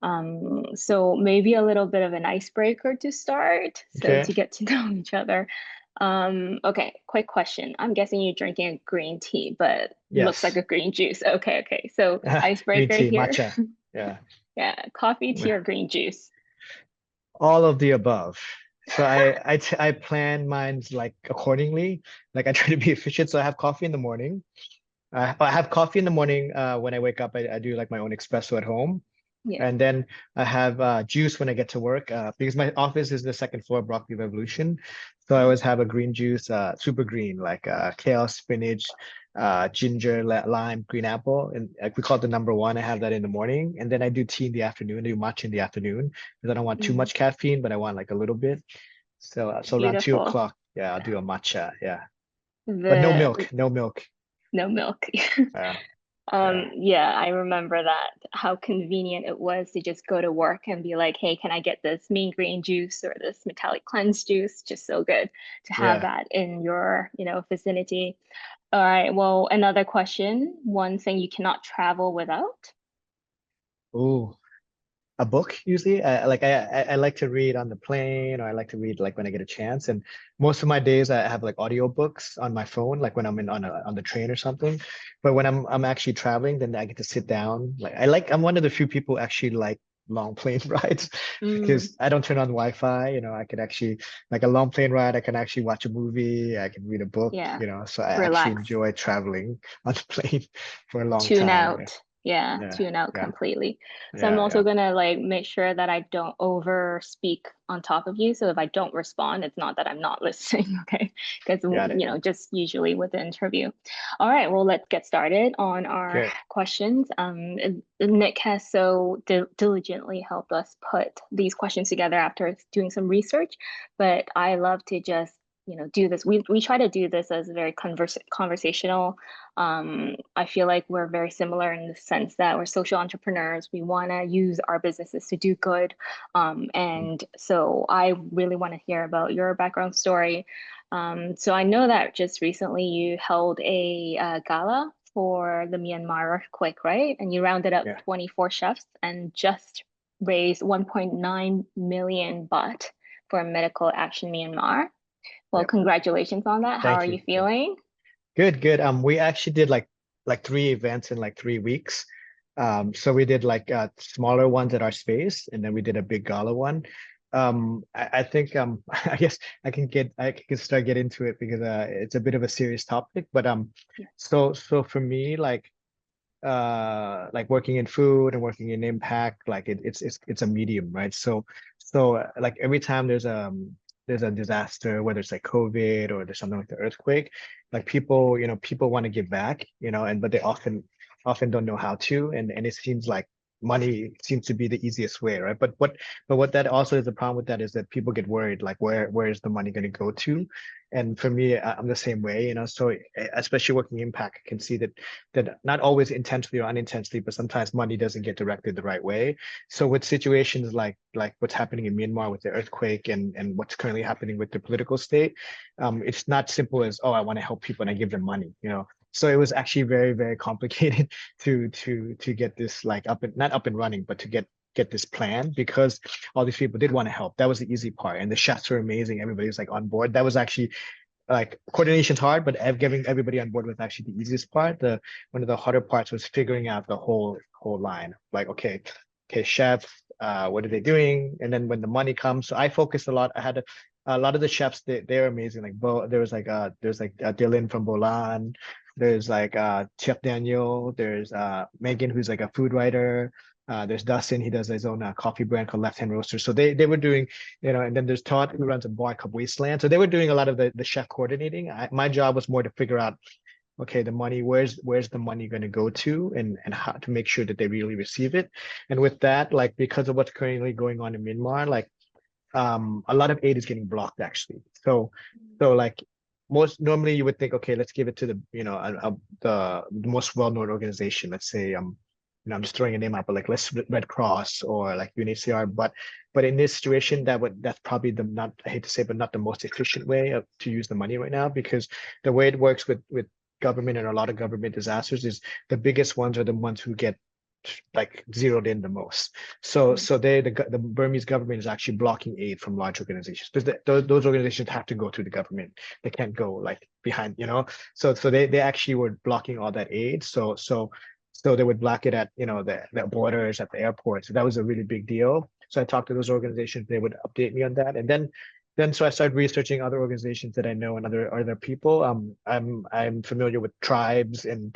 So maybe a little bit of an icebreaker to start, so Okay. to get to know each other. Okay, quick question. I'm guessing you're drinking a green tea, but looks like Yes. a green juice. Okay, okay. So Green icebreaker tea, here. matcha. Yeah. Yeah, coffee, tea, or green juice. All of the above. So I plan mine's like accordingly. Like I try to be efficient. So I have coffee in the morning. I have coffee in the morning when I wake up. I do like my own espresso at home. Yeah. And then I have juice when I get to work because my office is the second floor, Broccoli Revolution. So I always have a green juice, super green, like kale, spinach, ginger, lime, green apple, and like we call it the number one. I have that in the morning, and then I do tea in the afternoon. I do matcha in the afternoon because I don't want too Mm, much caffeine, but I want like a little bit. So around two beautiful. o'clock, yeah, I'll do a matcha, yeah, but no The milk, no milk. no milk. Uh, yeah, Yeah, I remember that, how convenient it was to just go to work and be like, hey, can I get this mean green juice or this metallic cleanse juice? Just so good to have yeah. that in your, vicinity. All right, well, another question. One thing you cannot travel without? Ooh. A book usually. I like to read on the plane, or I like to read like when I get a chance. And most of my days I have like audiobooks on my phone, like when I'm in on the train or something. But when I'm actually traveling, then I get to sit down. I'm one of the few people who actually like long plane rides Mm, because I don't turn on Wi-Fi. I could actually like a long plane ride. I can actually watch a movie. I can read a book. yeah, So I actually relax. enjoy traveling on the plane for a long Tune time. Yeah, out. Yeah, yeah, tune out yeah, completely. So I'm yeah, also yeah. gonna like make sure that I don't over speak on top of you. So if I don't respond, it's not that I'm not listening, okay? Because Got it. just usually with the interview. All right, well, let's get started on our Okay. questions. Nick has so diligently helped us put these questions together after doing some research, but I love to just do this. We try to do this as very conversational. I feel like we're very similar in the sense that we're social entrepreneurs. We want to use our businesses to do good. And so I really want to hear about your background story. So I know that just recently you held a gala for the Myanmar earthquake, right? And you rounded up Yeah. 24 chefs and just raised 1.9 million baht for Medical Action Myanmar. Well, Yep. congratulations on that. How are Thank you. you feeling? Good, good. We actually did like three events in like 3 weeks. So we did like smaller ones at our space, and then we did a big gala one. I think I guess I can start get into it because it's a bit of a serious topic. But Yeah. so for me, like working in food and working in impact, like it's a medium, right? So like every time there's a disaster, whether it's like COVID or there's something like the earthquake, like people want to give back, and but they often don't know how to, and it seems like money seems to be the easiest way, right? But what that also is the problem with that is that people get worried, like where is the money going to go to? And for me, I'm the same way, so especially working impact, I can see that not always intentionally or unintentionally, but sometimes money doesn't get directed the right way. So with situations like what's happening in Myanmar with the earthquake and what's currently happening with the political state, it's not simple as, oh, I want to help people and I give them money. So it was actually very, very complicated to get this like not up and running, but to get this plan because all these people did want to help. That was the easy part. And the chefs were amazing. Everybody was like on board. That was actually like coordination's hard, but getting everybody on board was actually the easiest part. The One of the harder parts was figuring out the whole line. Like, okay, chef, what are they doing? And then when the money comes, so I focused a lot. I had a lot of the chefs. They're amazing. Like there's like Dylan from Bolan. There's like Chef Daniel. There's Megan, who's like a food writer. There's Dustin. He does his own coffee brand called Left Hand Roaster. So they were doing, and then there's Todd who runs a bar called Wasteland. So they were doing a lot of the chef coordinating. My job was more to figure out, okay, the money, where's the money going to go to, and how to make sure that they really receive it. And with that, like because of what's currently going on in Myanmar, like a lot of aid is getting blocked actually. So like most normally you would think, okay, let's give it to the most well-known organization. Let's say I'm just throwing a name out, but like let's Red Cross or like UNHCR. But in this situation, that's probably the not I hate to say, but not the most efficient way to use the money right now because the way it works with government and a lot of government disasters is the biggest ones are the ones who get like zeroed in the most. So the Burmese government is actually blocking aid from large organizations because those organizations have to go through the government. They can't go like behind, So they actually were blocking all that aid. So they would block it at the borders, at the airports. So that was a really big deal. So I talked to those organizations. They would update me on that, and then so I started researching other organizations that I know and other people. I'm familiar with tribes and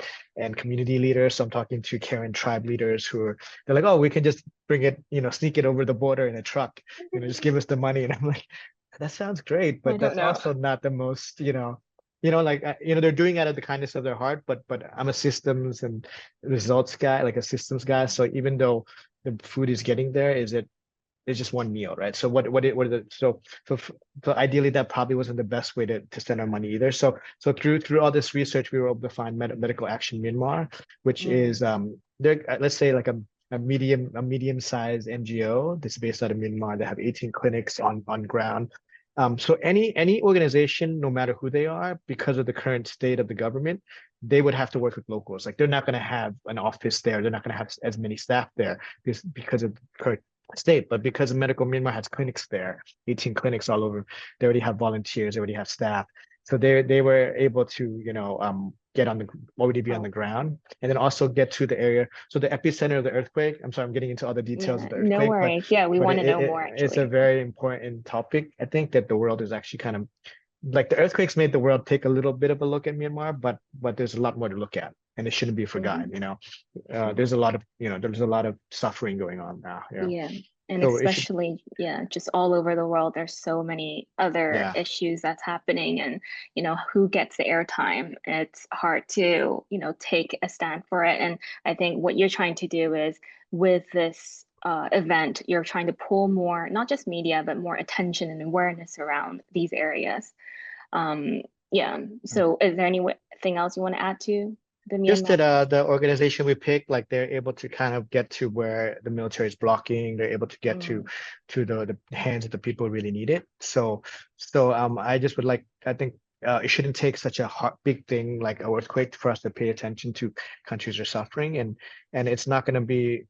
community leaders. So I'm talking to Karen tribe leaders they're like, oh, we can just bring it, sneak it over the border in a truck, just give us the money. And I'm like, that sounds great, I but don't that's know. also not the most, like they're doing it out of the kindness of their heart. But I'm a systems and results guy, like a systems guy. So even though the food is getting there, it's just one meal, right? So what are the so ideally that probably wasn't the best way to spend our money either. So through all this research, we were able to find Medical Action Myanmar, which Mm, is they're let's say like a medium-sized NGO that's based out of Myanmar. They have 18 clinics on ground. So any organization, no matter who they are, because of the current state of the government, they would have to work with locals. Like they're not going to have an office there. They're not going to have as many staff there because of current state, but because Medical Myanmar has clinics there, 18 clinics all over, they already have volunteers, they already have staff. So they were able to, get already be on oh, the ground and then also get to the area. So the epicenter of the earthquake, I'm sorry, I'm getting into all the details yeah, of the no earthquake, but worries. Yeah, we but want to know more it's a actually. very important topic. I think that the world is actually kind of like the earthquakes made the world take a little bit of a look at Myanmar, but there's a lot more to look at and it shouldn't be forgotten, Mhm. There's a lot of, there's a lot of suffering going on now. Yeah. Yeah. And So it should, especially, yeah, just all over the world, there's so many other yeah, issues that's happening, and who gets the airtime. It's hard to, take a stand for it. And I think what you're trying to do is with this event, you're trying to pull more, not just media, but more attention and awareness around these areas. Um, yeah. So is there anything else you want to add to the just Myanmar? that the organization we picked, like they're able to kind of get to where the military is blocking. They're able to get to Mm, the hands of the people who really need it. So I just would like I think it shouldn't take such a big thing like an earthquake for us to pay attention to countries are suffering, and it's not going to be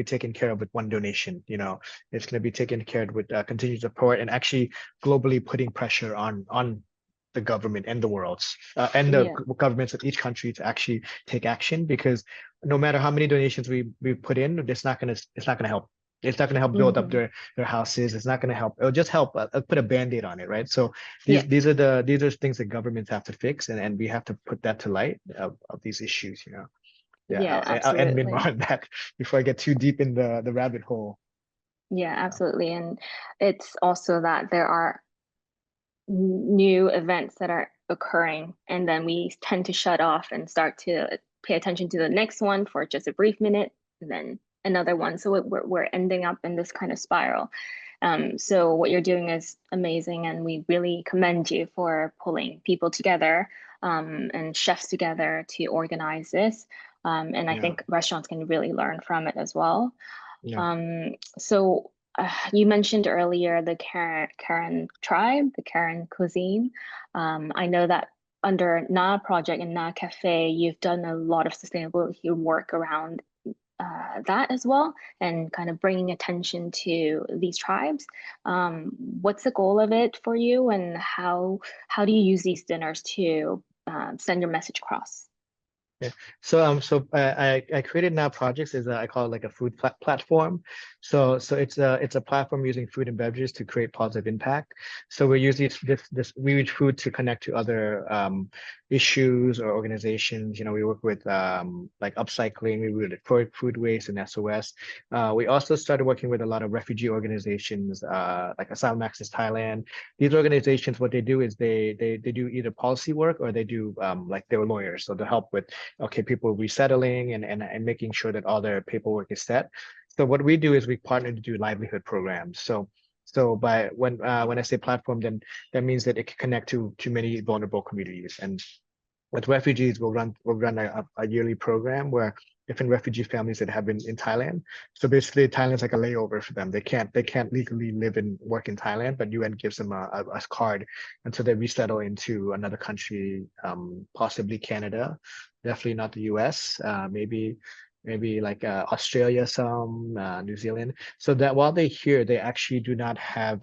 taken care of with one donation. It's going to be taken care of with continued support and actually globally putting pressure on the government and the world's and the yeah. governments of each country to actually take action, because no matter how many donations we put in, it's not gonna help. It's not gonna help build up Hmm. their houses. It's not gonna help. It'll just help put a band-aid on it, right? So Yeah. these are things that governments have to fix, and we have to put that to light of these issues. Yeah, Yeah, I'll end Myanmar absolutely. on that before I get too deep in the rabbit hole. Yeah, absolutely. And it's also that there are new events that are occurring, and then we tend to shut off and start to pay attention to the next one for just a brief minute, and then another one. So we're ending up in this kind of spiral. So what you're doing is amazing, and we really commend you for pulling people together, and chefs together to organize this. And I Yeah, think restaurants can really learn from it as well. yeah. So you mentioned earlier the Karen tribe, the Karen cuisine. I know that under Na Project and Na Cafe, you've done a lot of sustainability work around that as well, and kind of bringing attention to these tribes. What's the goal of it for you, and how do you use these dinners to send your message across? Yeah. So I created now projects is I call it like a food platform. So it's a platform using food and beverages to create positive impact. So we use we use food to connect to other issues or organizations. We work with like upcycling. We work with food waste and SOS. We also started working with a lot of refugee organizations like Asylum Access Thailand. These organizations, what they do is they do either policy work or they do like they're lawyers, so they help with okay, people resettling and making sure that all their paperwork is set. So what we do is we partner to do livelihood programs. So by when I say platform, then that means that it can connect to many vulnerable communities. And with refugees, we'll run a yearly program where different refugee families that have been in Thailand. So basically, Thailand's like a layover for them. They can't legally live and work in Thailand, but UN gives them a card, and so they resettle into another country, possibly Canada, definitely not the US, maybe. maybe like Australia, some New Zealand, so that while they're here, they actually do not have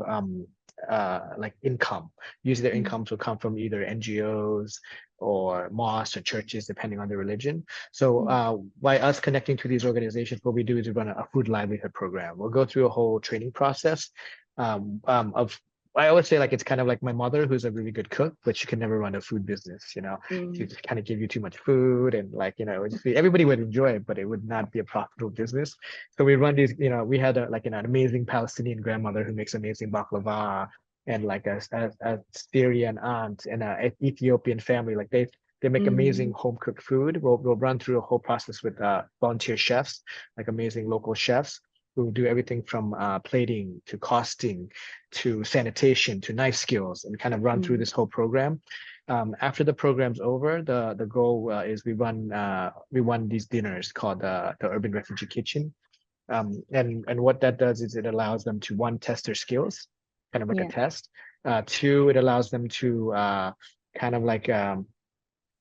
like income. Usually their Mm, incomes will come from either NGOs or mosques or churches, depending on their religion. So mm, by us connecting to these organizations, what we do is we run a food livelihood program. We'll go through a whole training process of I always say like it's kind of like my mother who's a really good cook, but she could never run a food business, you know. She mm, just kind of give you too much food and like, you know, it would just be, everybody would enjoy it, but it would not be a profitable business. So we run these, you know, we had like an amazing Palestinian grandmother who makes amazing baklava and like a Syrian aunt and a Ethiopian family. Like they make amazing mm, home cooked food. We'll run through a whole process with volunteer chefs, like amazing local chefs who do everything from plating to costing to sanitation to knife skills and kind of run through mm, this whole program. After the program's over, the goal is we run these dinners called the Urban Refugee Kitchen. And what that does is it allows them to one test their skills, kind of like a yeah. test. Two, it allows them to kind of like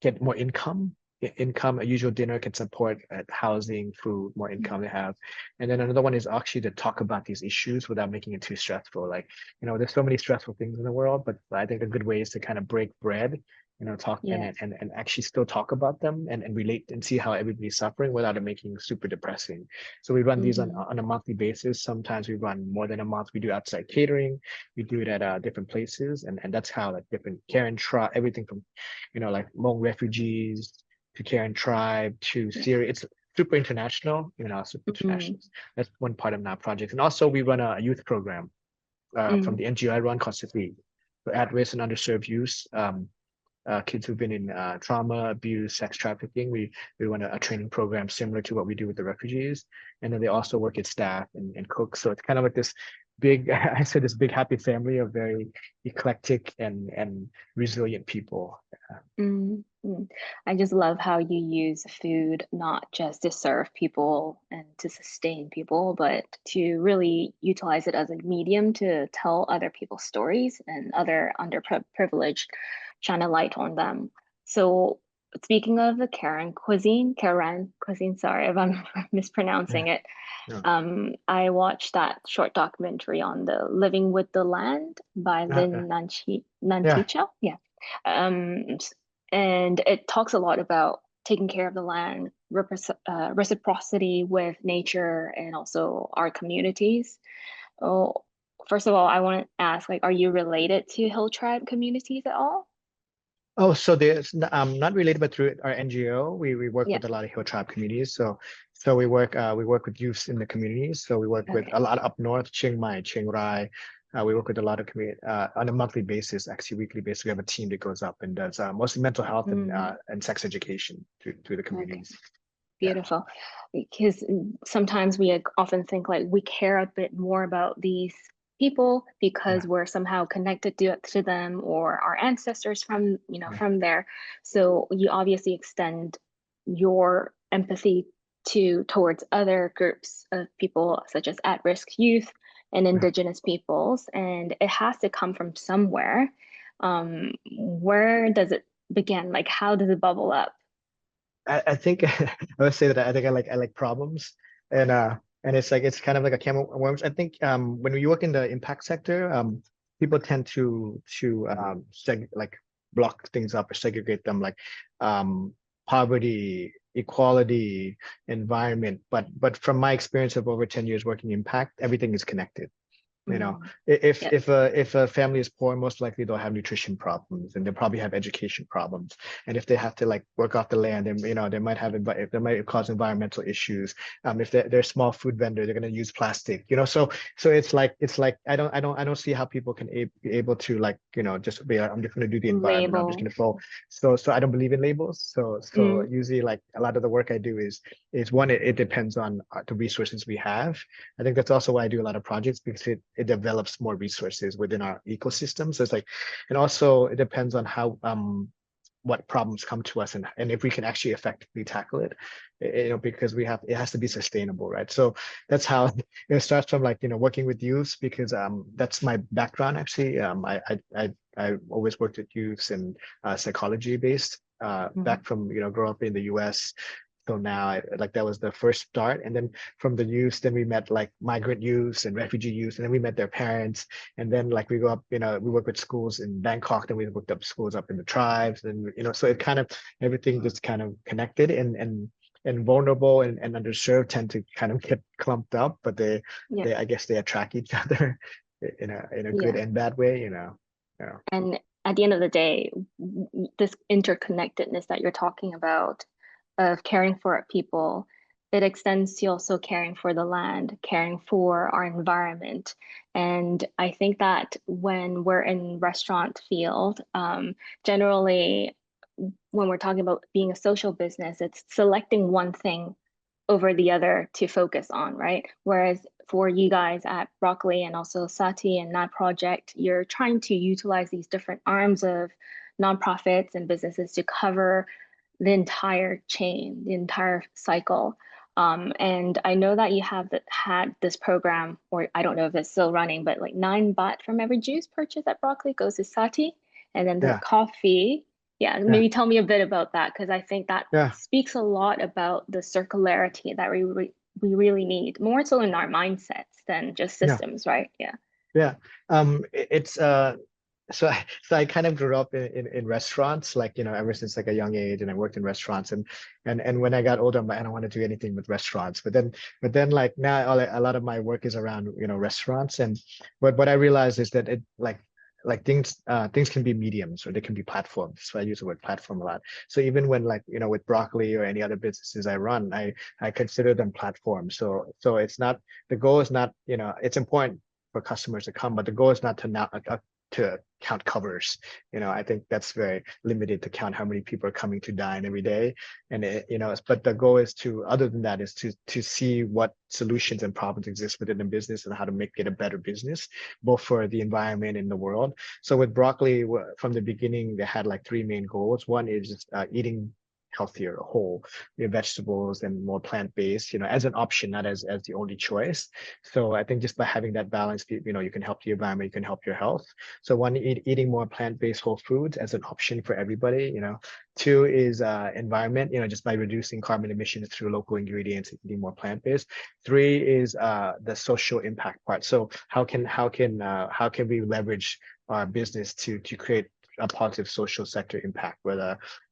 get more income. Income, a usual dinner can support housing, food, more Mm, income they have. And then another one is actually to talk about these issues without making it too stressful. Like, you know, there's so many stressful things in the world, but I think a good way is to kind of break bread, you know, talk yeah. and actually still talk about them and relate and see how everybody's suffering without it making super depressing. So we run these Mm-hmm. on a monthly basis. Sometimes we run more than a month. We do outside catering. We do it at different places. And that's how like different care and try everything from, you know, like Hmong refugees to Karen tribe to Yeah. Syria. It's super international, you know, super Mm, international. That's one part of our project. And also we run a youth program from mm, the NGO I run called Sati for at-risk and underserved youth. Kids who've been in trauma, abuse, sex trafficking. We run a training program similar to what we do with the refugees, and then they also work as staff and cook. So it's kind of like this big, I said this big happy family of very eclectic and resilient people. mm, mm. I just love how you use food not just to serve people and to sustain people, but to really utilize it as a medium to tell other people's stories and other underprivileged, shine a light on them. So speaking of the Karen cuisine, sorry if I'm Yeah, mispronouncing it. yeah, I watched that short documentary on the Living with the Land by yeah, Lynn yeah, Nanticha. Yeah. Um, and it talks a lot about taking care of the land, reciprocity with nature, and also our communities. Oh, first of all, I want to ask, like, are you related to Hill Tribe communities at all? Oh, so there's not related, but through our NGO, we work Yeah. with a lot of Hill Tribe communities. So we work with youths in the communities. So we work with Okay. a lot up north, Chiang Mai, Chiang Rai. We work with a lot of community on a monthly basis, actually weekly basis. We have a team that goes up and does mostly mental health Mm, and sex education through the okay. communities. Yeah, Beautiful. Because sometimes we often think like we care a bit more about these people yeah, because we're somehow connected to them or our ancestors from, yeah, from there. So you obviously extend your empathy towards other groups of people such as at-risk youth and yeah. indigenous peoples, and it has to come from somewhere. Where does it begin? Like, how does it bubble up? I think I would say that I think I like problems and it's like it's kind of like a camel worms. I think when you work in the impact sector, people tend to like block things up or segregate them like poverty, equality, environment. But from my experience of over 10 years working impact, everything is connected. You know, Mm, if yeah. if a family is poor, most likely they'll have nutrition problems and they'll probably have education problems. And if they have to like work off the land, and you know, they might have they might cause environmental issues. If they're a small food vendor, they're going to use plastic. You know, so it's like I don't see how people can be able to like you know just be like, I'm just going to do the environment. I'm just Label. going to follow. So I don't believe in labels. So Mm, usually like a lot of the work I do is one it depends on the resources we have. I think that's also why I do a lot of projects because it develops more resources within our ecosystem. So it's like, and also it depends on how what problems come to us and if we can actually effectively tackle it, you know, because we have it has to be sustainable, right? So that's how it starts from like, you know, working with youths because that's my background actually. I always worked with youths and psychology based mm, back from, you know, grow up in the US till now. Like that was the first start, and then from the youth, then we met like migrant youths and refugee youths, and then we met their parents, and then like we go up, we work with schools in Bangkok, then we worked up schools up in the tribes, and so it kind of everything just kind of connected, and vulnerable and underserved tend to kind of get clumped up, but Yeah. they I guess they attract each other in a good Yeah. and bad way. Yeah. And at the end of the day, this interconnectedness that you're talking about of caring for people, it extends to also caring for the land, caring for our environment. And I think that when we're in restaurant field, generally when we're talking about being a social business, it's selecting one thing over the other to focus on, right? Whereas for you guys at Broccoli and also Sati and that project, you're trying to utilize these different arms of nonprofits and businesses to cover the entire chain, the entire cycle. And I know that you have had this program, or I don't know if it's still running, but like 9 baht from every juice purchase at Broccoli goes to Sati, and then the Yeah. coffee. Yeah, Yeah. maybe tell me a bit about that because I think that Yeah. speaks a lot about the circularity that we really need, more so in our mindsets than just Yeah. systems, right? Yeah. Yeah. It's so I kind of grew up in restaurants, like ever since like a young age, and I worked in restaurants, and when I got older, I'm like, I don't want to do anything with restaurants. But then like now a lot of my work is around restaurants, and but what I realized is that it like things can be mediums or they can be platforms. So I use the word platform a lot. So even when like with Broccoli or any other businesses I run, I consider them platforms. So it's not, the goal is not, it's important for customers to come, but the goal is not to not to count covers. I think that's very limited to count how many people are coming to dine every day. And but the goal is to, other than that, is to see what solutions and problems exist within the business and how to make it a better business, both for the environment and the world. So with Broccoli, from the beginning, they had like three main goals. One is just eating healthier, whole, vegetables and more plant-based, as an option, not as the only choice. So I think just by having that balance, you can help the environment, you can help your health. So one, eating more plant-based whole foods as an option for everybody. Two is environment, just by reducing carbon emissions through local ingredients, eating more plant-based. Three is the social impact part. So how can we leverage our business to create a positive social sector impact,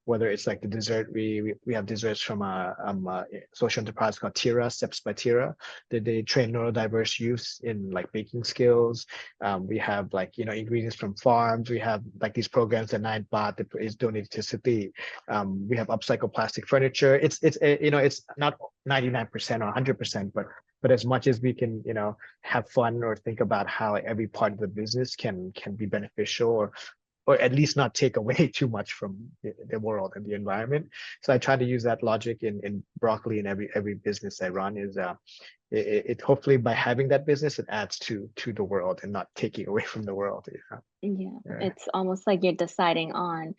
whether it's like the dessert, we have desserts from a social enterprise called Tira, Steps by Tira, that they train neurodiverse youth in like baking skills. We have like ingredients from farms. We have like these programs that 9 baht that is donated to City. We have upcycle plastic furniture. It's not 99% or 100%, but as much as we can have fun or think about how every part of the business can be beneficial, or at least not take away too much from the world and the environment. So I try to use that logic in Broccoli, and every business I run is it hopefully by having that business, it adds to the world and not taking away from the world. Yeah, Yeah. it's almost like you're deciding on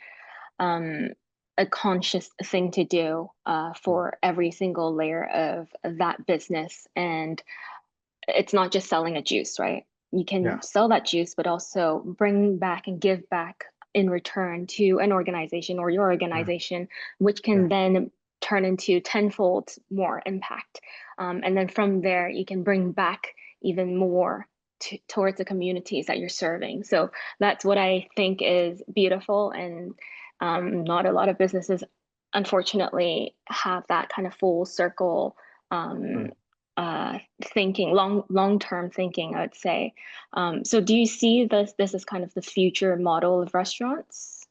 um, a conscious thing to do for every single layer of that business. And it's not just selling a juice, right? You Yeah. can sell that juice, but also bring back and give back in return to an organization or your Yeah. organization, which can Yeah. then turn into tenfold more impact. And then from there, you can bring back even more towards the communities that you're serving. So that's what I think is beautiful. And not a lot of businesses, unfortunately, have that kind of full circle um, Mm. thinking, long-term thinking, I would say. So do you see this as kind of the future model of restaurants?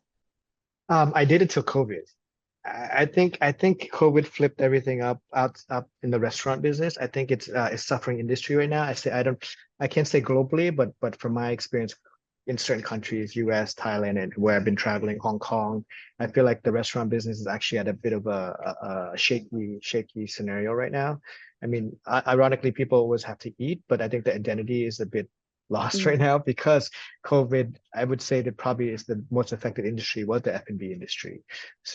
I did it till COVID. I think COVID flipped everything up in the restaurant business. I think it's suffering industry right now. I can't say globally, but from my experience in certain countries, US, Thailand, and where I've been traveling, Hong Kong, I feel like the restaurant business is actually at a bit of a shaky scenario right now. I mean, ironically, people always have to eat, but I think the identity is a bit lost right Mm, now because COVID. I would say that probably is the most affected industry was the F&B industry,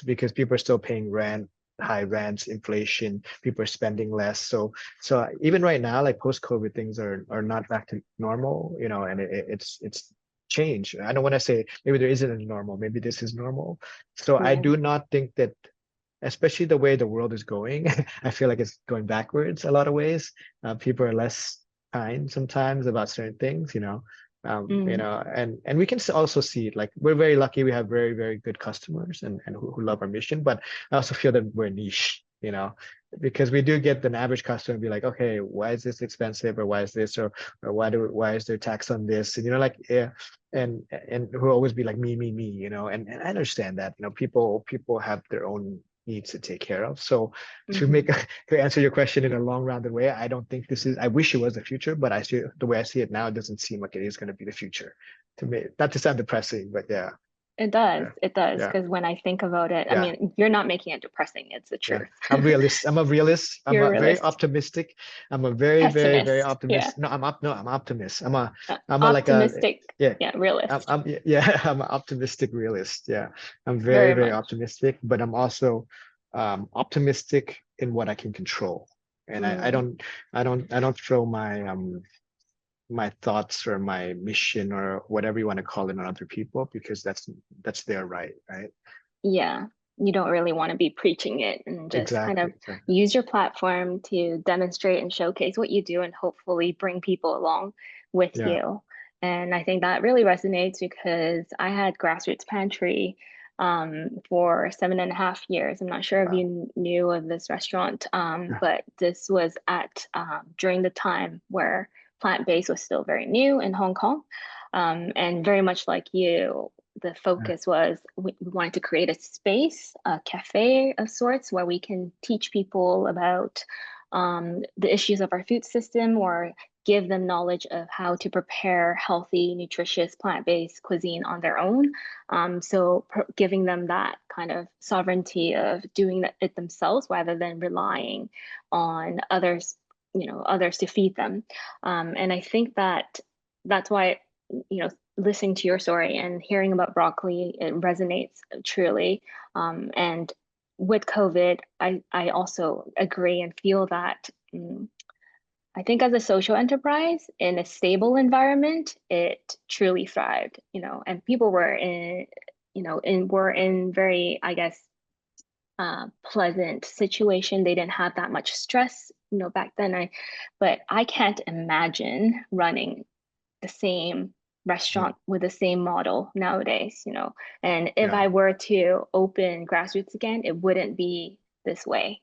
because people are still paying rent, high rents, inflation, people are spending less. So even right now, like post-COVID, things are not back to normal, and it's change. I don't want to say maybe there isn't a normal, maybe this is normal. So I yeah. do not think that especially the way the world is going. I feel like it's going backwards a lot of ways. People are less kind sometimes about certain things, Mm, and we can also see it. Like we're very lucky, we have very, very good customers and who love our mission, but I also feel that we're niche, because we do get an average customer be like, okay, why is this expensive, or why is this, or why is there tax on this, and yeah, and who always be like me, and I understand that, people have their own needs to take care of. So to mhm. make to answer your question in a long rounded way, I don't think this is, I wish it was the future, but I see the way I see it now, it doesn't seem like it is going to be the future to me. Not to sound depressing, but yeah, yeah, It does, yeah, because when I think about it, I yeah. mean, you're not making it depressing, it's the Yeah, truth. I'm realist. I'm a realist. I'm You're a a very realist. optimistic. I'm a very, very, very Pessimist, yeah. optimist. No, I'm optimist. I'm a like a, Optimistic, yeah. yeah, I'm, realist, I'm yeah, I'm an optimistic realist. Yeah. I'm very, very very much. optimistic, but I'm also optimistic in what I can control. And Mm, I don't throw my thoughts or my mission or whatever you want to call it on other people, because that's their right, right? yeah, you don't really want to be preaching it, and just kind Exactly, of exactly. use your platform to demonstrate and showcase what you do and hopefully bring people along with Yeah. you. And I think that really resonates because I had Grassroots Pantry for 7.5 years. I'm not sure if Wow. you knew of this restaurant, Yeah. but this was at during the time where plant-based was still very new in Hong Kong. And very much like you, the Yeah. focus was we wanted to create a space, a cafe of sorts, where we can teach people about the issues of our food system, or give them knowledge of how to prepare healthy, nutritious, plant-based cuisine on their own. So giving them that kind of sovereignty of doing it themselves rather than relying on others, others to feed them. And I think that that's why, listening to your story and hearing about broccoli, it resonates truly. And with COVID, I also agree and feel that I think as a social enterprise in a stable environment, it truly thrived, and people were were in very, I guess, pleasant situation. They didn't have that much stress, back then. But I can't imagine running the same Yeah. restaurant with the same model nowadays, And if Yeah. I were to open Grassroots again, it wouldn't be this way,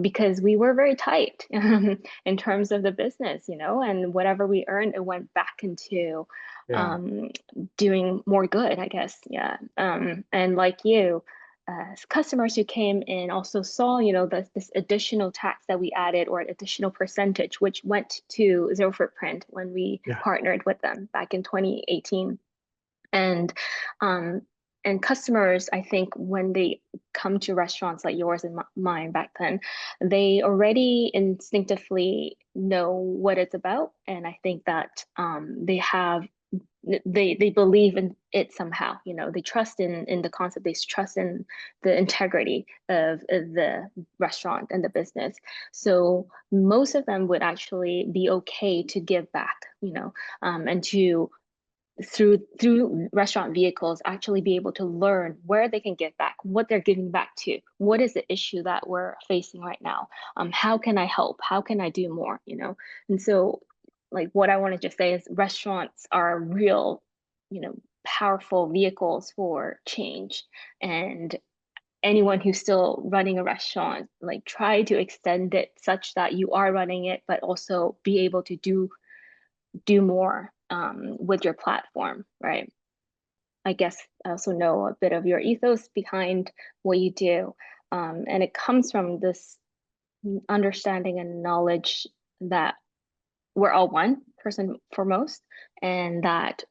because we were very tight in terms of the business, and whatever we earned, it went back into Yeah. um, doing more good, I guess. Yeah. And like you, customers who came in also saw, this additional tax that we added, or additional percentage, which went to Zero Footprint when we Yeah. partnered with them back in 2018. And um, and customers, I think, when they come to restaurants like yours and mine back then, they already instinctively know what it's about, and I think that they have they believe in it somehow, they trust in the concept, they trust in the integrity of the restaurant and the business. So most of them would actually be okay to give back, and to through restaurant vehicles actually be able to learn where they can give back, what they're giving back to, what is the issue that we're facing right now, how can I help, how can I do more, and so, like, what I want to just say is restaurants are real, powerful vehicles for change. And anyone who's still running a restaurant, like, try to extend it such that you are running it but also be able to do more with your platform, right? I guess I also know a bit of your ethos behind what you do. And it comes from this understanding and knowledge that we're all one, person foremost, and that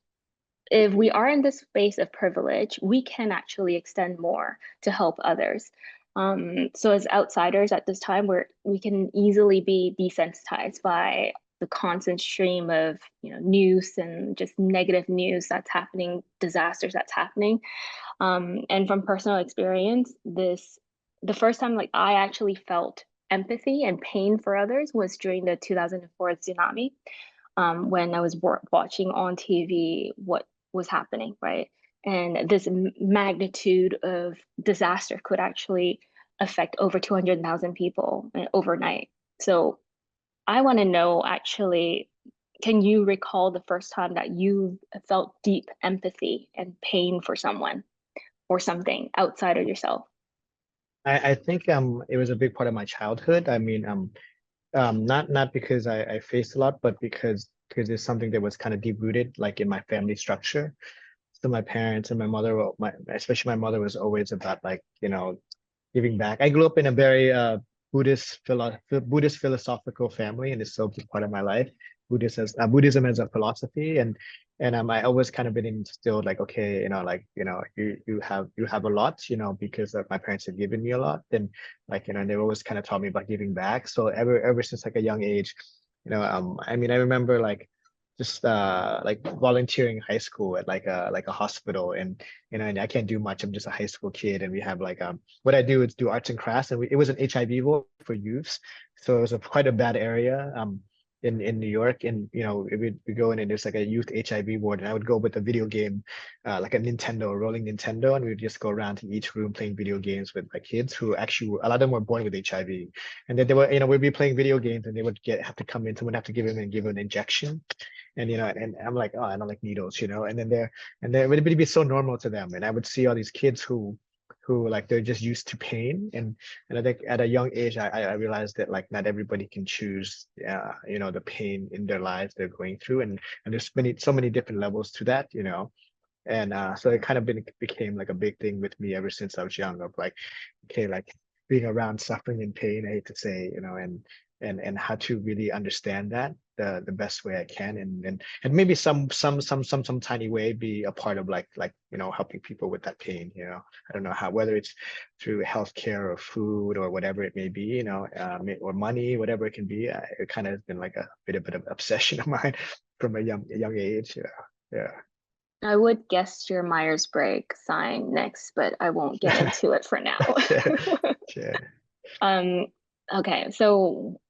if we are in this space of privilege, we can actually extend more to help others. So as outsiders at this time, we can easily be desensitized by the constant stream of, news and just negative news that's happening, disasters that's happening. And from personal experience, the first time, like, I actually felt empathy and pain for others was during the 2004 tsunami, when I was watching on TV what was happening, right? and this magnitude of disaster could actually affect over 200,000 people overnight. So I want to know actually, can you recall the first time that you felt deep empathy and pain for someone or something outside of yourself? I think it was a big part of my childhood. I mean, not because I faced a lot, but because it's something that was kind of deep rooted, like in my family structure. So my parents and my mother, especially my mother, was always about like, giving back. I grew up in a very Buddhist philosophical family, and it's still a big part of my life. Buddhism as a philosophy, and I always kind of been instilled like, okay, you have a lot, because my parents have given me a lot, and like, they always kind of taught me about giving back. So ever since like a young age, I mean, I remember like just like volunteering in high school at like a hospital, and I can't do much. I'm just a high school kid, and we have like what I do is do arts and crafts, and it was an HIV ward for youths, so it was quite a bad area in New York, and we go in and there's like a youth HIV ward, and I would go with a video game, like a Nintendo, a rolling Nintendo, and we'd just go around to each room playing video games with like kids who actually a lot of them were born with HIV, and then they were we'd be playing video games, and they would have to come in, someone have to give an injection, and I'm like, oh, I don't like needles, and then it would be so normal to them, and I would see all these kids who like they're just used to pain, and I think at a young age I realized that like not everybody can choose the pain in their lives they're going through, and there's so many different levels to that, and so it kind of became like a big thing with me ever since I was young, of like, okay, like being around suffering and pain, I hate to say, and how to really understand that the best way I can, and maybe some tiny way be a part of like helping people with that pain. I don't know how, whether it's through healthcare or food or whatever it may be, or money, whatever it can be. It kind of has been like a bit of an obsession of mine from a young age. Yeah. I would guess your Myers-Briggs sign next, but I won't get Yeah. into it for now. Yeah. Yeah. Um, okay, so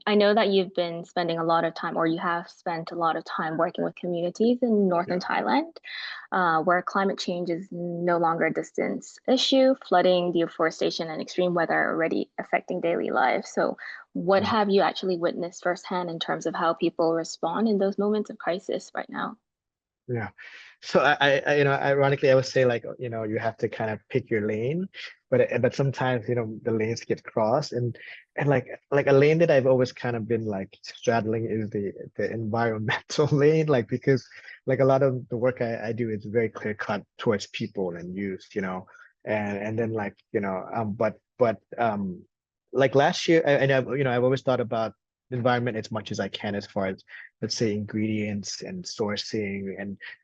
I know that you've been spending a lot of time, or you have spent a lot of time working with communities in northern Yeah. Thailand, where climate change is no longer a distance issue. Flooding, deforestation, and extreme weather are already affecting daily life. So, what Mm. have you actually witnessed firsthand in terms of how people respond in those moments of crisis right now? Yeah. So ironically, I would say like, you have to kind of pick your lane, but sometimes, the lanes get crossed, and like a lane that I've always kind of been like straddling is the environmental lane, like because like a lot of the work I do is very clear cut towards people and youth, and then like, but like last year, and I've always thought about the environment as much as I can, as far as, let's say, ingredients and sourcing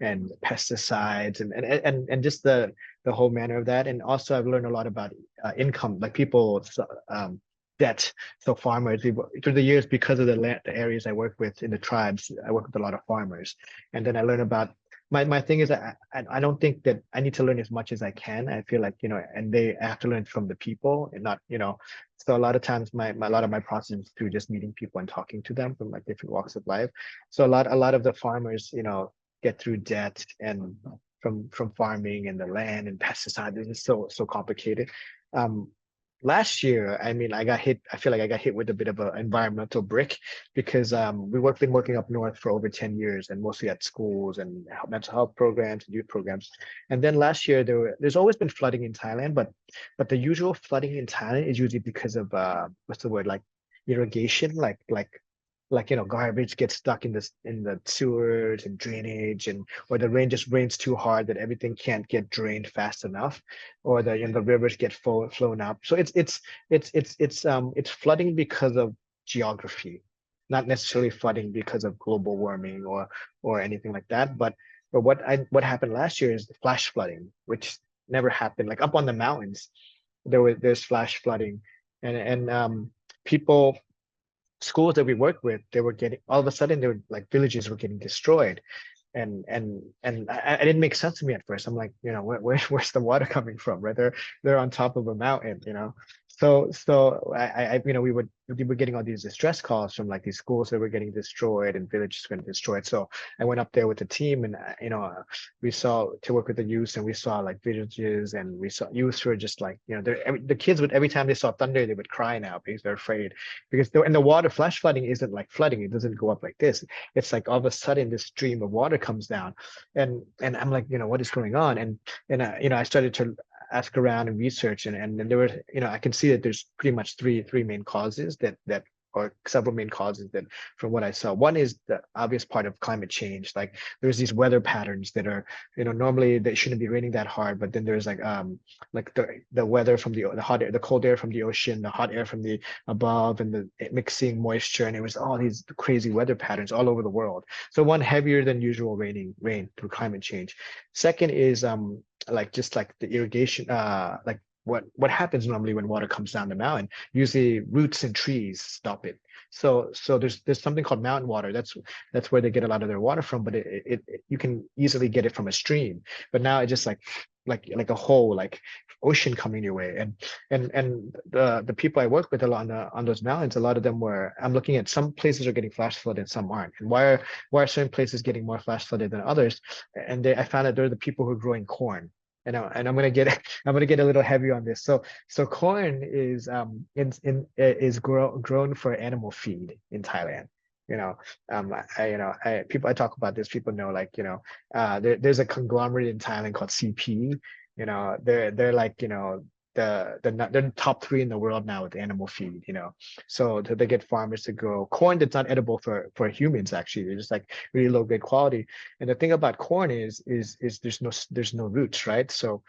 and pesticides and just the whole manner of that. And also I've learned a lot about income, like people debt. So farmers, through the years, because of the land, the areas I work with in the tribes, I work with a lot of farmers, and then I learn about. My thing is that I don't think that I need to learn as much as I can. I feel like, and I have to learn from the people, and not, so a lot of times a lot of my process is through just meeting people and talking to them from like different walks of life. So a lot of the farmers, get through debt and from farming and the land and pesticides. It's just so complicated. Um, Last year, I mean, I feel like I got hit with a bit of an environmental brick, because been working up north for over 10 years, and mostly at schools and mental health programs and youth programs. And then last year there's always been flooding in Thailand, but the usual flooding in Thailand is usually because of what's the word, like irrigation, like garbage gets stuck in the sewers and drainage, and or the rain just rains too hard that everything can't get drained fast enough, or the rivers get flown up. So it's flooding because of geography, not necessarily flooding because of global warming or anything like that. But what happened last year is the flash flooding, which never happened. Like up on the mountains, there's flash flooding, and people, schools that we worked with, they were getting, all of a sudden, they were like, villages were getting destroyed, and I didn't make sense to me at first. I'm like, where's the water coming from? Right, they're on top of a mountain. we were getting all these distress calls from like these schools that were getting destroyed and villages getting destroyed. So I went up there with the team, and we saw to work with the youth, and we saw like villages, and we saw youth who were just like, the kids would, every time they saw thunder, they would cry now because they're afraid, because and the water flash flooding isn't like flooding. It doesn't go up like this. It's like all of a sudden this stream of water comes down, and I'm like, what is going on? And I started to ask around and research, and then there were, I can see that there's pretty much three main causes that or several main causes that from what I saw. One is the obvious part of climate change. Like there's these weather patterns that are, normally they shouldn't be raining that hard, but then there's like the weather from the hot air, the cold air from the ocean, the hot air from the above, and the mixing moisture, and it was all these crazy weather patterns all over the world. So one, heavier than usual rain through climate change. Second is like just like the irrigation, like what happens normally when water comes down the mountain. Usually roots and trees stop it. So there's something called mountain water. That's where they get a lot of their water from, but you can easily get it from a stream. But now it just like a whole like ocean coming your way. And the people I work with a lot on those mountains, a lot of them were, I'm looking at, some places are getting flash flooded, some aren't. And why are certain places getting more flash flooded than others? And I found that they're the people who are growing corn. And I'm gonna get I'm gonna get a little heavy on this. So corn is grown for animal feed in Thailand. You know, I talk about this. People know, like, there's a conglomerate in Thailand called CP. They're like, they're top three in the world now with animal feed. So they get farmers to grow corn that's not edible for humans. Actually, they're just like really low grade quality. And the thing about corn is there's no roots, right? So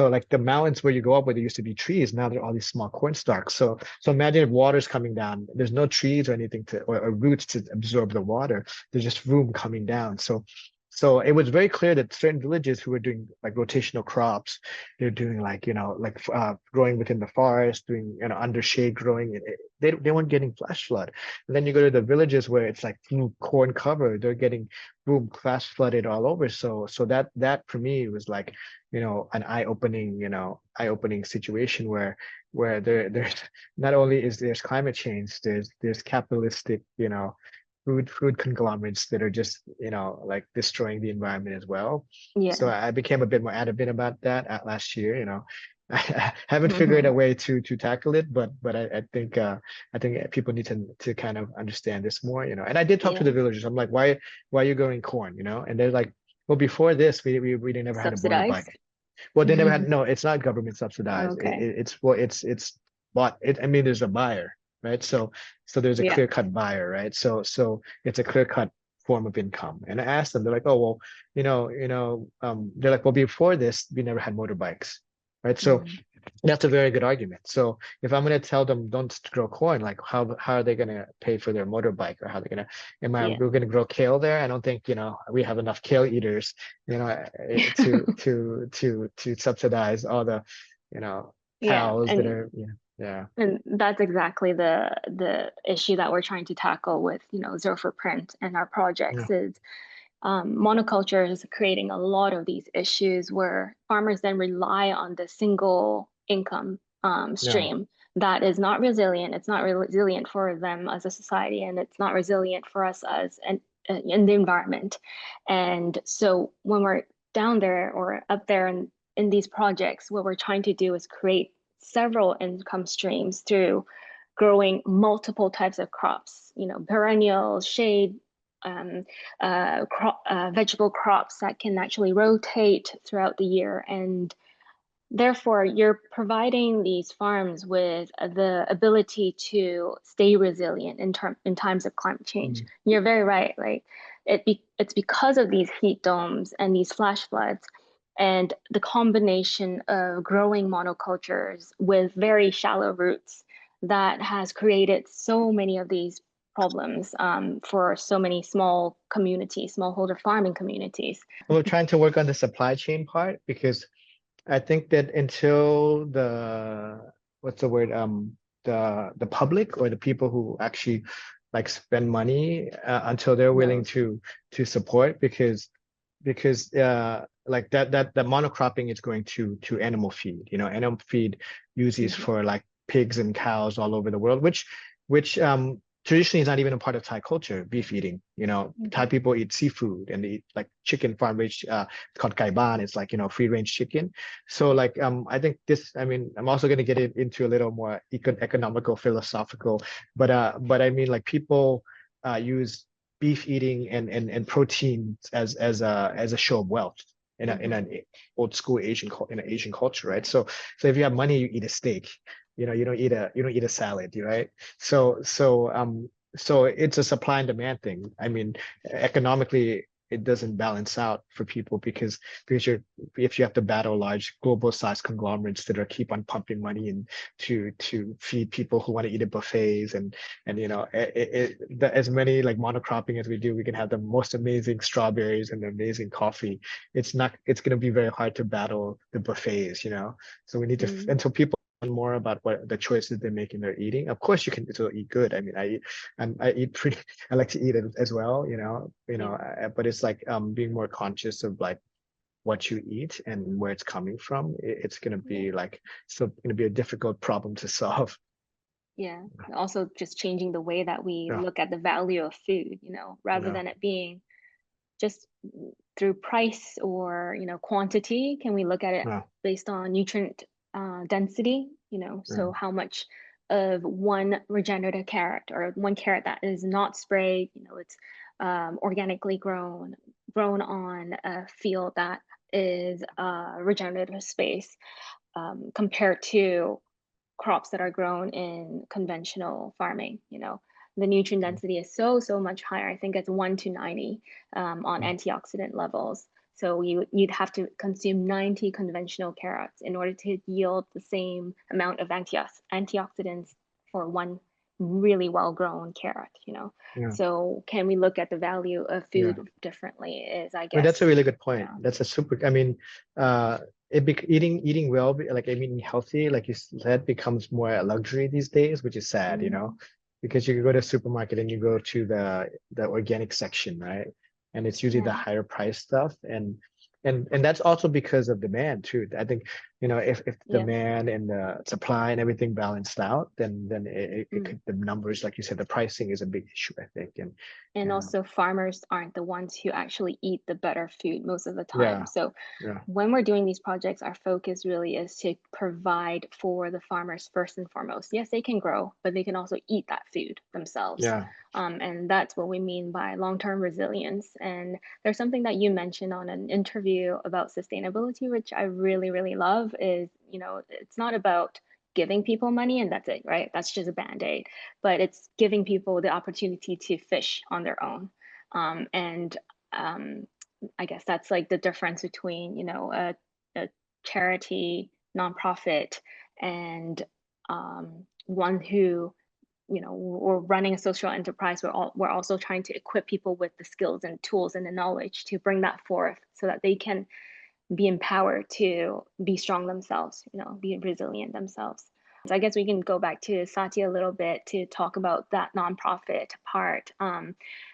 like the mountains where you go up, where there used to be trees, now there are all these small corn stalks. So imagine if water's coming down, there's no trees or anything or roots to absorb the water. There's just room coming down. So it was very clear that certain villages who were doing like rotational crops, they're doing like, growing within the forest, doing, under shade growing, they weren't getting flash flood. And then you go to the villages where it's like corn cover, they're getting boom, flash flooded all over. So that for me was like, an eye-opening situation where there's not only is there's climate change, there's capitalistic, food conglomerates that are just, like destroying the environment as well. So Yeah. I became a bit more adamant about that last year. I haven't figured Hmm. a way to tackle it, but I think people need to kind of understand this more. And I did talk to Yeah. the villagers. I'm like, why are you growing corn? And they're like, well, before this, we never had a Subsidized. motorbike. Well, they never had, no, it's not government subsidized. Okay. It's bought it. I mean, there's a buyer, right? So there's a Yeah. clear cut buyer, right? So it's a clear cut form of income. And I asked them, they're like, oh, well, they're like, well, before this, we never had motorbikes, right? So Mm. that's a very good argument. So if I'm going to tell them don't grow corn, like how are they going to pay for their motorbike, or how they're going to, Yeah. we're going to grow kale there? I don't think, we have enough kale eaters, to subsidize all the, Yeah. cows that And are, yeah, And that's exactly the issue that we're trying to tackle with, Zero for Print and our yeah, projects is monoculture is creating a lot of these issues where farmers then rely on the single income yeah, stream that is not resilient. It's not resilient for them as a society, and it's not resilient for us as in the environment. And so when we're down there or up there in these projects, what we're trying to do is create several income streams through growing multiple types of crops, perennials, shade, um, vegetable crops that can actually rotate throughout the year. And therefore, you're providing these farms with the ability to stay resilient in times of climate change. mm, You're very right. Like it's because of these heat domes and these flash floods and the combination of growing monocultures with very shallow roots that has created so many of these problems for so many small communities, smallholder farming communities. we're trying to work on the supply chain part, because I think that until the, what's the word, the public, or the people who actually like spend money, until they're willing Knows. to support, because like that monocropping is going to animal feed. Animal feed usually is Mhm. for like pigs and cows all over the world, which traditionally is not even a part of Thai culture, beef eating. Thai Mhm. people eat seafood and they eat like chicken farm raised, it's called kai ban. It's like, free range chicken. So Yeah. like I think this, I mean, I'm also going to get it into a little more economical, philosophical, but I mean like people use beef eating and proteins as a show of wealth in Hmm. an old school in an Asian culture, right? So if you have money, you eat a steak. You don't eat a salad, right? So it's a supply and demand thing. I mean, economically, it doesn't balance out for people because if you have to battle large global size conglomerates that are keep on pumping money in to feed people who want to eat at buffets and as many like monocropping as we do, we can have the most amazing strawberries and the amazing coffee. It's going to be very hard to battle the buffets. So we need to, Mm. until people learn more about what the choices they make in their eating. Of course, you can still eat good. I mean, I eat pretty. I like to eat it as well. Yeah. But it's like being more conscious of like what you eat and where it's coming from. It's gonna Yeah. be like still gonna be a difficult problem to solve. Yeah. Also, just changing the way that we Yeah, look at the value of food, rather yeah, than it being just through price or, quantity, can we look at it yeah, based on nutrient density? yeah, So how much of one regenerative carrot or one carrot that is not sprayed, it's organically grown on a field that is regenerative space, compared to crops that are grown in conventional farming. The nutrient density is so much higher. I think it's 1 to 90 on yeah, antioxidant levels. So you'd have to consume 90 conventional carrots in order to yield the same amount of antioxidants for one really well grown carrot. yeah. So can we look at the value of Yeah. food differently? Is, I I mean, that's a guess, really good point. yeah. That's a super, I mean, eating well, like I mean, healthy, like you said, becomes more a luxury these days, which is sad, Mm, because you can go to a supermarket and you go to the organic section, right? And it's usually the yeah. higher price stuff, and that's also because of demand too. I think, if Yeah. demand and the supply and everything balanced out, then it Mm. could, the numbers, like you said, the pricing is a big issue, I think, And and also, farmers aren't the ones who actually eat the better food most of the time. yeah, So yeah, when we're doing these projects, our focus really is to provide for the farmers first and foremost. Yes, they can grow, but they can also eat that food themselves. yeah. And that's what we mean by long-term resilience. And there's something that you mentioned on an interview about sustainability, which I really, really love, is, it's not about giving people money and that's it, right? That's just a band-aid, but it's giving people the opportunity to fish on their own. And um, I guess that's like the difference between, a charity nonprofit and one who, we're running a social enterprise. We're also trying to equip people with the skills and tools and the knowledge to bring that forth so that they can be empowered to be strong themselves, be resilient themselves. So I guess we can go back to Sati a little bit to talk about that nonprofit part.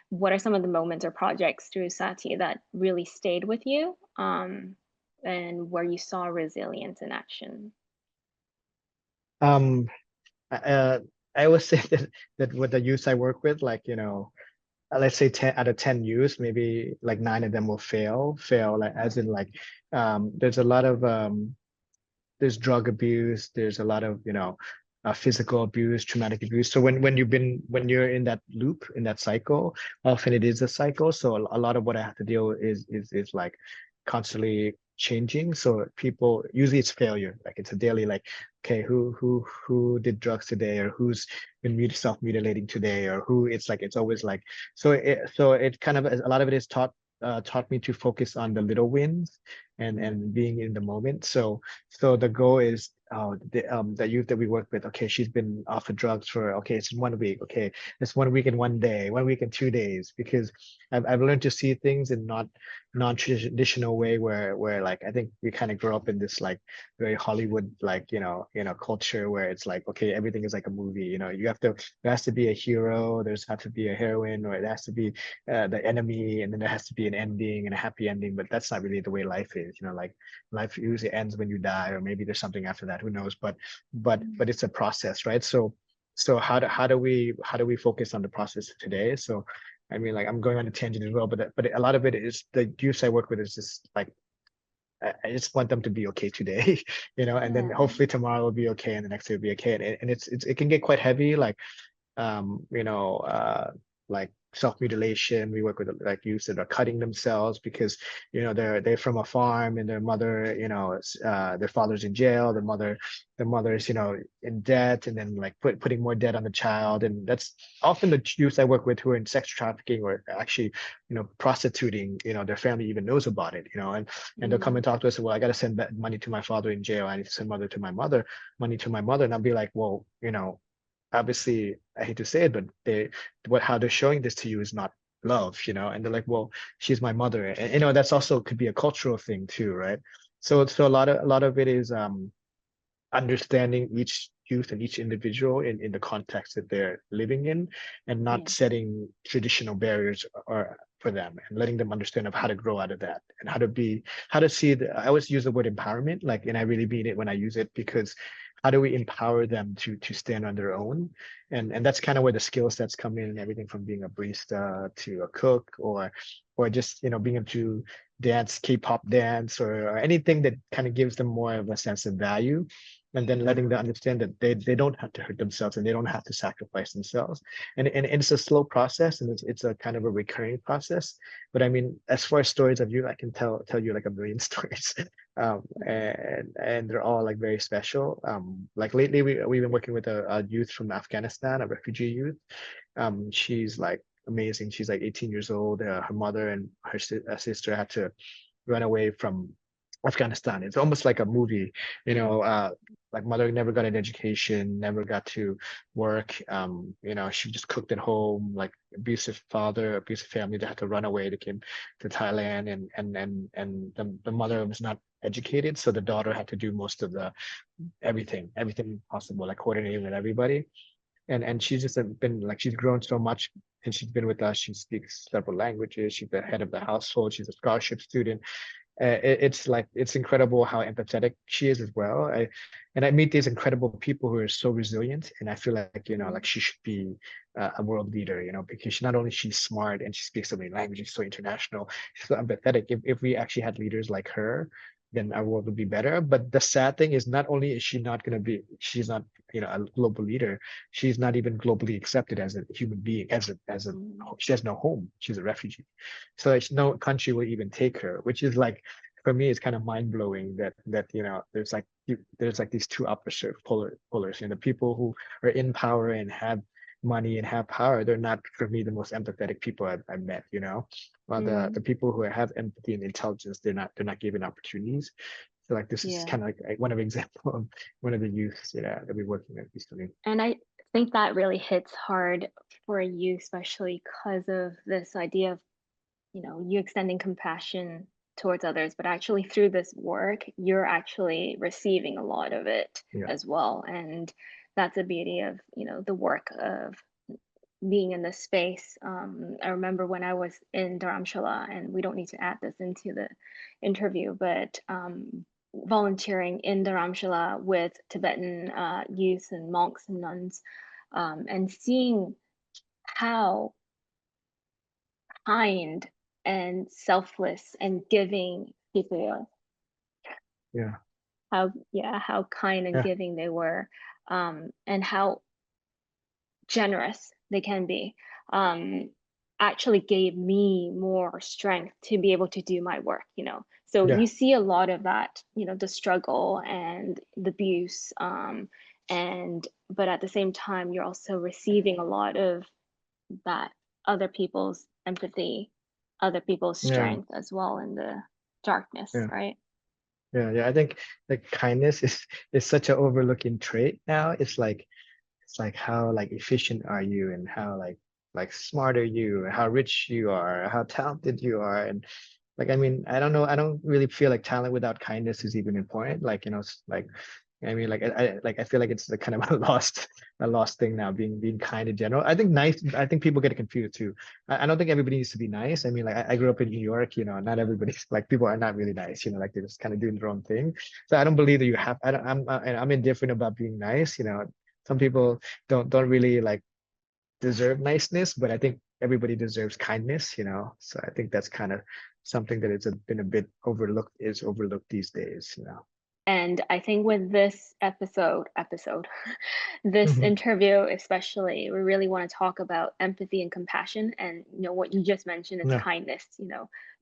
What are some of the moments or projects through Sati that really stayed with you, and where you saw resilience in action? Um, uh, I always say that with the youth I work with, like, let's say 10 out of 10 youths, maybe like nine of them will fail, like as in like, there's a lot of, there's drug abuse, there's a lot of, physical abuse, traumatic abuse. So when you're in that loop, in that cycle, often it is a cycle. So a lot of what I have to deal with is like constantly changing. So people, usually it's failure. Like it's a daily, like, okay, who did drugs today, or who's been self-mutilating today, or who, it's always like, so it kind of, a lot of it is taught me to focus on the little wins and being in the moment. So the goal is, the youth that we work with, okay, she's been off of drugs for, okay, it's 1 week, okay, it's 1 week and 1 day, 1 week and 2 days, because I've learned to see things in not non-traditional way, where like I think we kind of grow up in this like very Hollywood, like, culture where it's like, okay, everything is like a movie, there has to be a hero, there's have to be a heroine, or it has to be the enemy, and then there has to be an ending and a happy ending. But that's not really the way life is. Like life usually ends when you die, or maybe there's something after that. who knows, but it's a process, right? So how do we focus on the process today? So I mean, like I'm going on a tangent as well, but a lot of it is the youth I work with is just like I just want them to be okay today, and then Yeah. hopefully tomorrow will be okay and the next day will be okay. And it can get quite heavy, like um, you know, uh, like self-mutilation. We work with like youths that are cutting themselves because they're from a farm and their mother, their father's in jail, their mother's in debt, and then like putting more debt on the child. And that's often the youths I work with who are in sex trafficking or actually prostituting. Their family even knows about it. And they'll come Mm, and talk to us. Well, I got to send money to my father in jail. I need to send money to my mother, and I'll be like, well, obviously I hate to say it, but how they're showing this to you is not love, and they're like, well, she's my mother. And that's also could be a cultural thing too, right? So a lot of it is understanding each youth and each individual in the context that they're living in, and not yeah. setting traditional barriers or for them, and letting them understand of how to grow out of that, and how to see I always use the word empowerment, like, and I really mean it when I use it, because how do we empower them to stand on their own? And that's kind of where the skill sets come in, and everything from being a barista to a cook, or just being able to dance K-pop dance, or anything that kind of gives them more of a sense of value, and then letting them understand that they don't have to hurt themselves and they don't have to sacrifice themselves. And it's a slow process, and it's a kind of a recurring process. But I mean, as far as stories of you, I can tell you like a million stories. And they're all like very special. Like lately we've been working with a youth from Afghanistan, a refugee youth. She's like amazing. She's like 18 years old. Her mother and her sister had to run away from Afghanistan. It's almost like a movie, like mother never got an education, never got to work. She just cooked at home, like abusive father, abusive family. They had to run away. They came to Thailand, and the mother was not educated, so the daughter had to do most of the everything possible, like coordinating with everybody. And she's just been like, she's grown so much, and she's been with us. She speaks several languages. She's the head of the household. She's a scholarship student. It's like, it's incredible how empathetic she is as well. And I meet these incredible people who are so resilient, and I feel like Mm, like she should be a world leader, because not only she's smart and she speaks so many languages, so international, she's so empathetic. If we actually had leaders like her, then our world would be better. But the sad thing is, not only is she not going to be, she's not a global leader, she's not even globally accepted as a human being, as a mm, she has no home. She's a refugee, so no country will even take her, which is like, for me, it's kind of mind blowing that there's like these two opposite polars. The people who are in power and have money and have power, they're not, for me, the most empathetic people I've met. While the mm, people who have empathy and intelligence, they're not given opportunities. So like, this is yeah. kind of like one of example of one of the youths, that we're working with recently. And I think that really hits hard for you, especially because of this idea of, you extending compassion towards others, but actually through this work, you're actually receiving a lot of it Yeah. as well. And that's the beauty of, the work of being in this space. I remember when I was in Dharamshala, and we don't need to add this into the interview, but volunteering in Dharamshala with Tibetan youth and monks and nuns, and seeing how kind and selfless and giving people are, Yeah. how kind and Yeah. giving they were, and how generous they can be, um, actually gave me more strength to be able to do my work. So Yeah. you see a lot of that, the struggle and the abuse, and but at the same time, you're also receiving a lot of that other people's empathy, other people's Yeah. strength as well in the darkness, Yeah. right? Yeah. I think like kindness is such an overlooking trait now. It's like how like efficient are you, and how like smart are you, how rich you are, how talented you are. And like, I mean, I don't know, I don't really feel like talent without kindness is even important. Like, like I mean, I feel like it's the kind of a lost thing now, being kind in general. I think nice. I think people get confused too. I don't think everybody needs to be nice. I mean, like I grew up in New York, not everybody's like people are not really nice. Like they're just kind of doing their own thing. So I don't believe that you have. I don't, I'm indifferent about being nice. Some people don't really like deserve niceness, but I think everybody deserves kindness. So I think that's kind of something that been a bit overlooked these days. And I think with this this Hmm. interview especially, we really want to talk about empathy and compassion. And what you just mentioned is Yeah, kindness.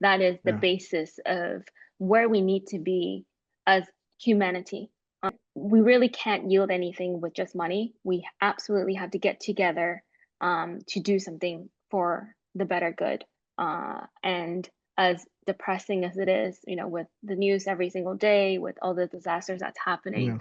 That is the yeah, basis of where we need to be as humanity. We really can't yield anything with just money. We absolutely have to get together to do something for the better good. And as depressing as it is, with the news every single day, with all the disasters that's happening, yeah,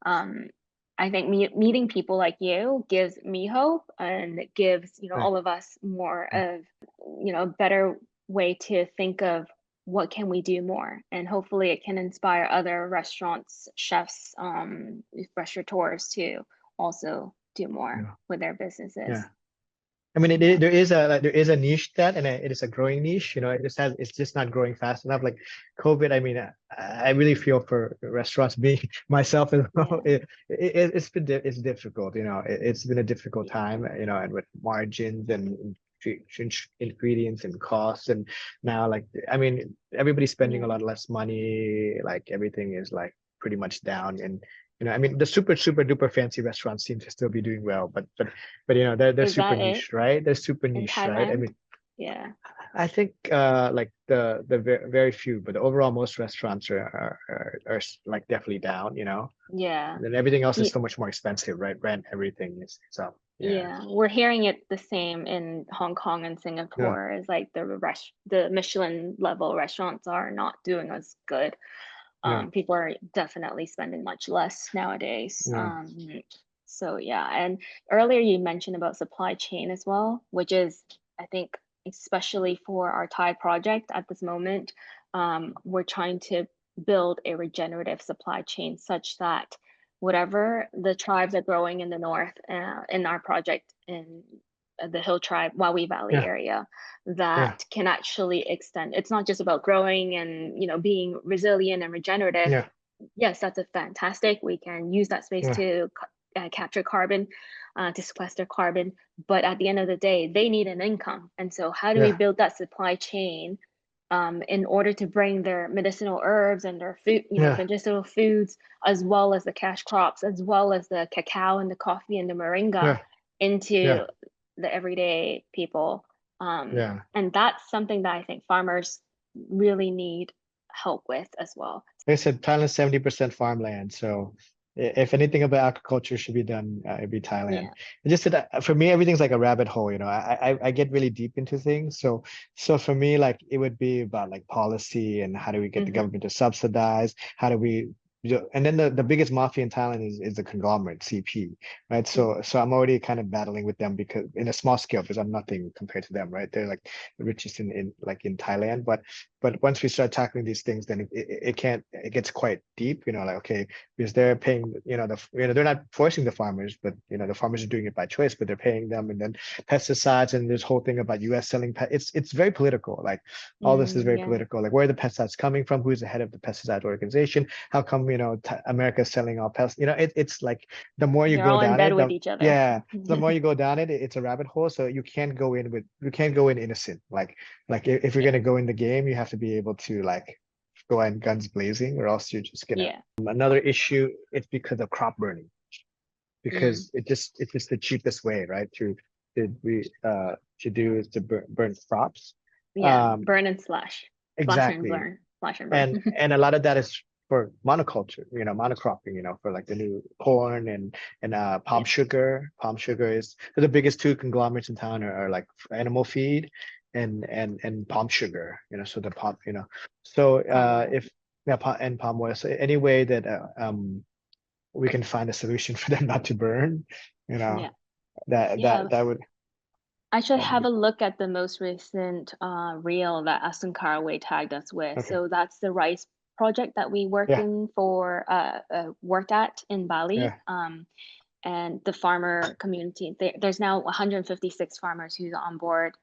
um, I think meeting people like you gives me hope, and it gives yeah, all of us more of a better way to think of what can we do more, and hopefully it can inspire other restaurants, chefs, restaurateurs to also do more yeah, with their businesses. yeah. I mean, Yeah. there is a niche that, and it is a growing niche. It's just not growing fast enough. Like COVID, I mean, I really feel for restaurants, being myself as well. Yeah. It's difficult. It's been a difficult Yeah. time. And with margins and ingredients and costs, and now like I mean, everybody's spending a Yeah. lot less money. Like everything is like pretty much down, and I mean, the super duper fancy restaurants seem to still be doing well, but they're Is super that it niche, right? They're super in niche, right? I Thailand? mean, Yeah. I think like the very few, but overall most restaurants are like definitely down, Yeah. and then everything else is Ye- so much more expensive, right? Rent, everything is so yeah. Yeah, we're hearing it the same in Hong Kong and Yeah, Singapore. Is like the Michelin level restaurants are not doing as good. yeah, People are definitely spending much less nowadays. yeah, So yeah, and earlier you mentioned about supply chain as well, which is, I think, especially for our Thai project at this moment, we're trying to build a regenerative supply chain such that whatever the tribes are growing in the north, in our project in the Hill Tribe, Wawi Valley yeah, area, yeah, that can actually extend. It's not just about growing and being resilient and regenerative. yeah, Yes, that's a fantastic. We can use that space yeah, to capture carbon, to sequester carbon. But at the end of the day, they need an income. And so, how do we yeah, build that supply chain in order to bring their medicinal herbs and their food, yeah, medicinal foods, as well as the cash crops, as well as the cacao and the coffee and the moringa yeah, yeah, into the everyday people. yeah. And that's something that I think farmers really need help with as well. Like I said, Thailand's 70% farmland. So if anything about agriculture should be done, it'd be Thailand. Yeah. It's just that for me, everything's like a rabbit hole. I get really deep into things. So for me, like it would be about like policy and how do we get the Hmm. government to subsidize? How do we and then the biggest mafia in Thailand is the conglomerate CP, right? So I'm already kind of battling with them because in a small scale because I'm nothing compared to them, right? They're like the richest in like in Thailand, but once we start tackling these things, then it gets quite deep, like, okay, because they're paying, they're not forcing the farmers, but the farmers are doing it by choice, but they're paying them, and then pesticides, and this whole thing about US selling it's very political. Like all this is very Yeah. political. Like where are the pesticides coming from? Who's the head of the pesticide organization? How come, America is selling all pests? It's like the more you They're go all in down bed it, with each other. yeah, the more you go down it, it's a rabbit hole. So you can't go in innocent. Like if you're Yeah. gonna go in the game, you have to be able to like go in guns blazing, or else you're just gonna. Yeah. Another issue, it's because of crop burning, Mm. because it's just the cheapest way, right? To do is to burn crops. Yeah. Um, Burn and slash. Slash and exactly, burn. Slash and burn. and a lot of that is for monoculture, monocropping, for like the new corn and palm Yeah. sugar. Palm sugar is the biggest two conglomerates in town are like animal feed and palm sugar, so the palm, so Palm oil. if yeah, and palm oil. So any way that we can find a solution for them not to burn, you know, Yeah. that Yeah. that that would I should that would have be a look at the most recent reel that Aston Caraway tagged us with. okay. So that's the rice project that we Yeah, worked at in Bali. yeah, And the farmer community. There's now 156 farmers who's on board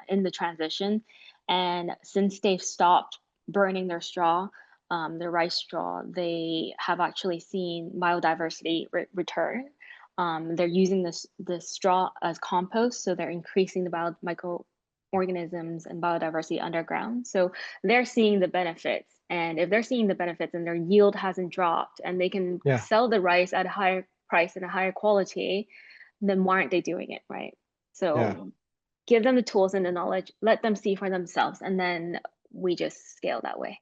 in the transition. And since they've stopped burning their straw, their rice straw, they have actually seen biodiversity return. They're using this straw as compost, so they're increasing the microorganisms and biodiversity underground. So they're seeing the benefits. And if they're seeing the benefits and their yield hasn't dropped and they can yeah, sell the rice at a higher price and a higher quality, then why aren't they doing it, right? yeah. So give them the tools and the knowledge, let them see for themselves, and then we just scale that way.